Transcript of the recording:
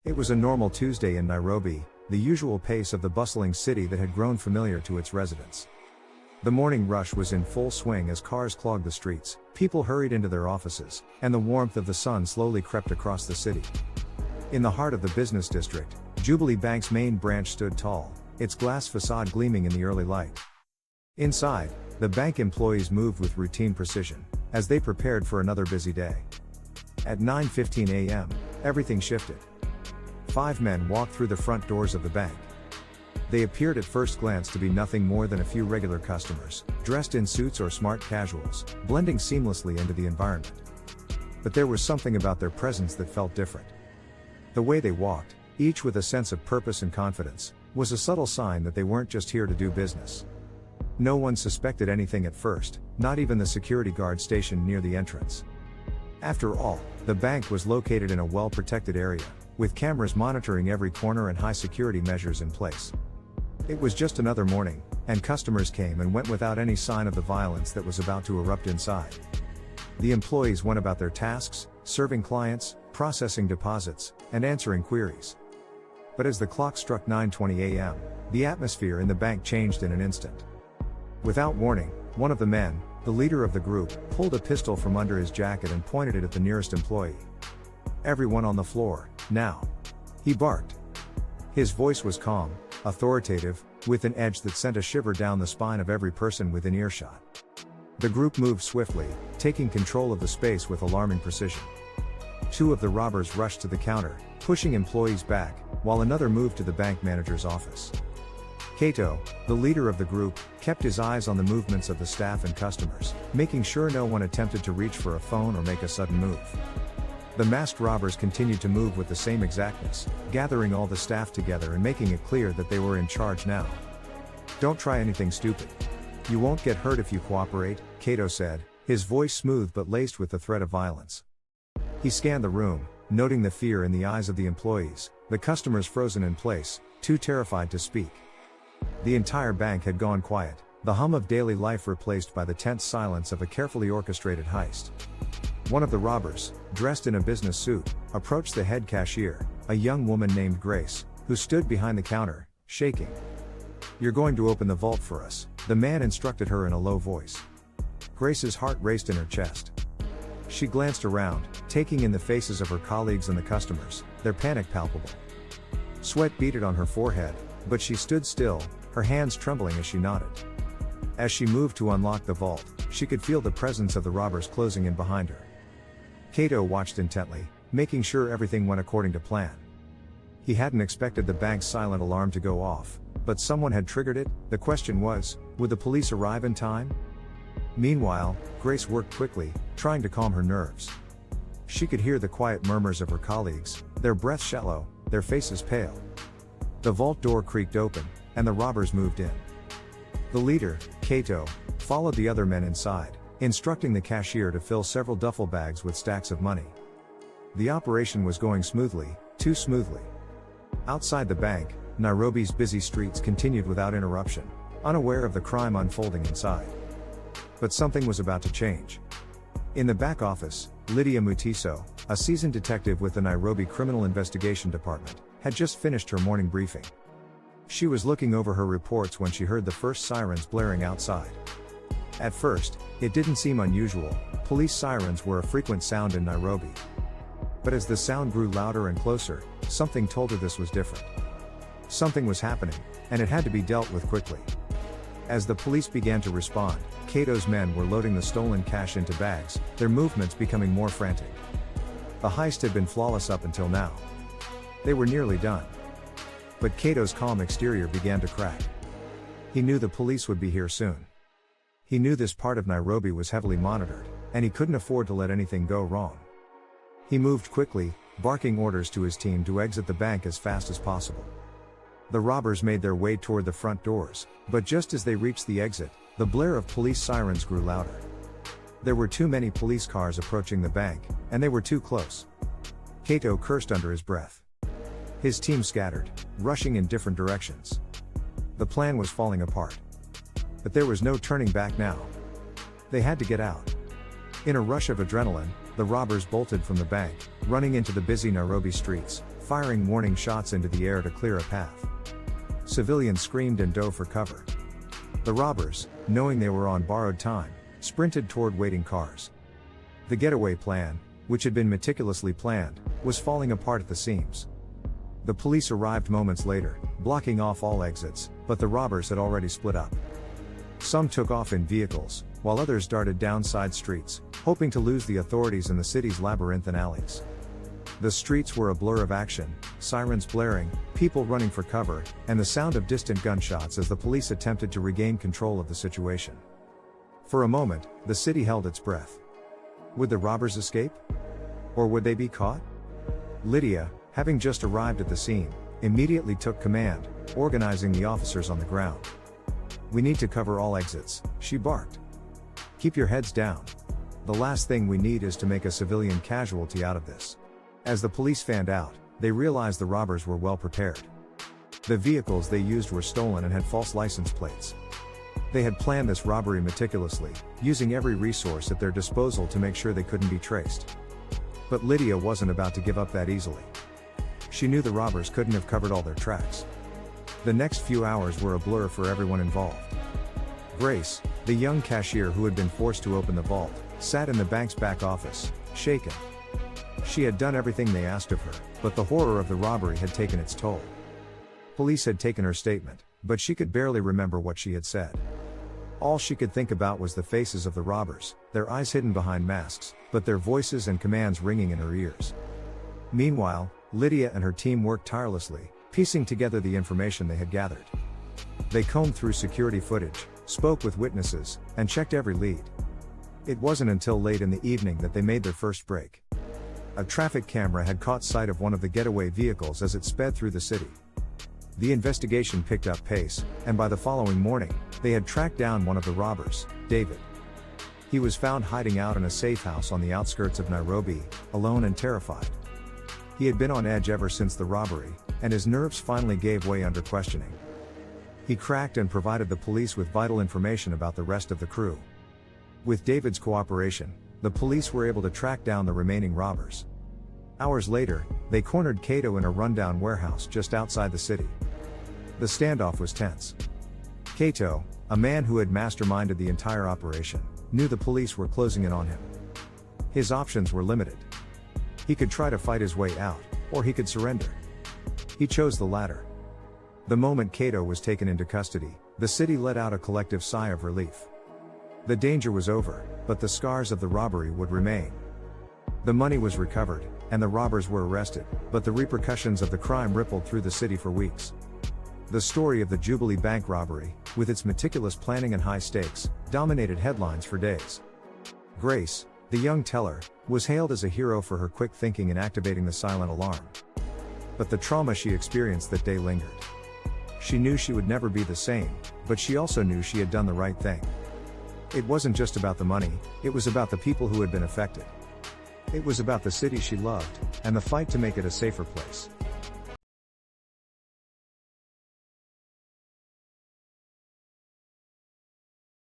It was a normal Tuesday in Nairobi, the usual pace of the bustling city that had grown familiar to its residents. The morning rush was in full swing as cars clogged the streets, people hurried into their offices, and the warmth of the sun slowly crept across the city. In the heart of the business district, Jubilee Bank's main branch stood tall, its glass facade gleaming in the early light. Inside, the bank employees moved with routine precision, as they prepared for another busy day. At 9:15 a.m., everything shifted. 5 men walked through the front doors of the bank. They appeared at first glance to be nothing more than a few regular customers, dressed in suits or smart casuals, blending seamlessly into the environment. But there was something about their presence that felt different. The way they walked, each with a sense of purpose and confidence, was a subtle sign that they weren't just here to do business. No one suspected anything at first, not even the security guard stationed near the entrance. After all, the bank was located in a well-protected area, with cameras monitoring every corner and high security measures in place. It was just another morning, and customers came and went without any sign of the violence that was about to erupt inside. The employees went about their tasks, serving clients, processing deposits, and answering queries. But as the clock struck 9:20 a.m., the atmosphere in the bank changed in an instant. Without warning, one of the men, the leader of the group, pulled a pistol from under his jacket and pointed it at the nearest employee. "Everyone on the floor, now!" he barked. His voice was calm, authoritative, with an edge that sent a shiver down the spine of every person within earshot. The group moved swiftly, taking control of the space with alarming precision. 2 of the robbers rushed to the counter, pushing employees back, while another moved to the bank manager's office. Kato, the leader of the group, kept his eyes on the movements of the staff and customers, making sure no one attempted to reach for a phone or make a sudden move. The masked robbers continued to move with the same exactness, gathering all the staff together and making it clear that they were in charge now. "Don't try anything stupid. You won't get hurt if you cooperate," Kato said, his voice smooth but laced with the threat of violence. He scanned the room, noting the fear in the eyes of the employees, the customers frozen in place, too terrified to speak. The entire bank had gone quiet, the hum of daily life replaced by the tense silence of a carefully orchestrated heist. One of the robbers, dressed in a business suit, approached the head cashier, a young woman named Grace, who stood behind the counter, shaking. "You're going to open the vault for us," the man instructed her in a low voice. Grace's heart raced in her chest. She glanced around, taking in the faces of her colleagues and the customers, their panic palpable. Sweat beaded on her forehead, but she stood still, her hands trembling as she nodded. As she moved to unlock the vault, she could feel the presence of the robbers closing in behind her. Kato watched intently, making sure everything went according to plan. He hadn't expected the bank's silent alarm to go off, but someone had triggered it. The question was, would the police arrive in time? Meanwhile, Grace worked quickly, trying to calm her nerves. She could hear the quiet murmurs of her colleagues, their breaths shallow, their faces pale. The vault door creaked open, and the robbers moved in. The leader, Kato, followed the other men inside, instructing the cashier to fill several duffel bags with stacks of money. The operation was going smoothly, too smoothly. Outside the bank, Nairobi's busy streets continued without interruption, unaware of the crime unfolding inside. But something was about to change. In the back office, Lydia Mutiso, a seasoned detective with the Nairobi Criminal Investigation Department, had just finished her morning briefing. She was looking over her reports when she heard the first sirens blaring outside. At first, it didn't seem unusual. Police sirens were a frequent sound in Nairobi. But as the sound grew louder and closer, something told her this was different. Something was happening, and it had to be dealt with quickly. As the police began to respond, Kato's men were loading the stolen cash into bags, their movements becoming more frantic. The heist had been flawless up until now. They were nearly done. But Kato's calm exterior began to crack. He knew the police would be here soon. He knew this part of Nairobi was heavily monitored, and he couldn't afford to let anything go wrong. He moved quickly, barking orders to his team to exit the bank as fast as possible. The robbers made their way toward the front doors, but just as they reached the exit, the blare of police sirens grew louder. There were too many police cars approaching the bank, and they were too close. Kato cursed under his breath. His team scattered, rushing in different directions. The plan was falling apart. But there was no turning back now. They had to get out. In a rush of adrenaline, the robbers bolted from the bank, running into the busy Nairobi streets, firing warning shots into the air to clear a path. Civilians screamed and dove for cover. The robbers, knowing they were on borrowed time, sprinted toward waiting cars. The getaway plan, which had been meticulously planned, was falling apart at the seams. The police arrived moments later, blocking off all exits, but the robbers had already split up. Some took off in vehicles, while others darted down side streets, hoping to lose the authorities in the city's labyrinthine alleys. The streets were a blur of action, sirens blaring, people running for cover, and the sound of distant gunshots as the police attempted to regain control of the situation. For a moment, the city held its breath. Would the robbers escape? Or would they be caught? Lydia, having just arrived at the scene, immediately took command, organizing the officers on the ground. "We need to cover all exits," she barked. "Keep your heads down. The last thing we need is to make a civilian casualty out of this." As the police fanned out, they realized the robbers were well prepared. The vehicles they used were stolen and had false license plates. They had planned this robbery meticulously, using every resource at their disposal to make sure they couldn't be traced. But Lydia wasn't about to give up that easily. She knew the robbers couldn't have covered all their tracks. The next few hours were a blur for everyone involved. Grace, the young cashier who had been forced to open the vault, sat in the bank's back office, shaken. She had done everything they asked of her, but the horror of the robbery had taken its toll. Police had taken her statement, but she could barely remember what she had said. All she could think about was the faces of the robbers, their eyes hidden behind masks, but their voices and commands ringing in her ears. Meanwhile, Lydia and her team worked tirelessly, piecing together the information they had gathered. They combed through security footage, spoke with witnesses, and checked every lead. It wasn't until late in the evening that they made their first break. A traffic camera had caught sight of one of the getaway vehicles as it sped through the city. The investigation picked up pace, and by the following morning, they had tracked down one of the robbers, David. He was found hiding out in a safe house on the outskirts of Nairobi, alone and terrified. He had been on edge ever since the robbery, and his nerves finally gave way under questioning. He cracked and provided the police with vital information about the rest of the crew. With David's cooperation, the police were able to track down the remaining robbers. Hours later, they cornered Cato in a rundown warehouse just outside the city. The standoff was tense. Cato, a man who had masterminded the entire operation, knew the police were closing in on him. His options were limited. He could try to fight his way out, or he could surrender. He chose the latter. The moment Cato was taken into custody, the city let out a collective sigh of relief. The danger was over, but the scars of the robbery would remain. The money was recovered, and the robbers were arrested, but the repercussions of the crime rippled through the city for weeks. The story of the Jubilee Bank robbery, with its meticulous planning and high stakes, dominated headlines for days. Grace, the young teller, was hailed as a hero for her quick thinking in activating the silent alarm. But the trauma she experienced that day lingered. She knew she would never be the same, but she also knew she had done the right thing. It wasn't just about the money, it was about the people who had been affected. It was about the city she loved, and the fight to make it a safer place.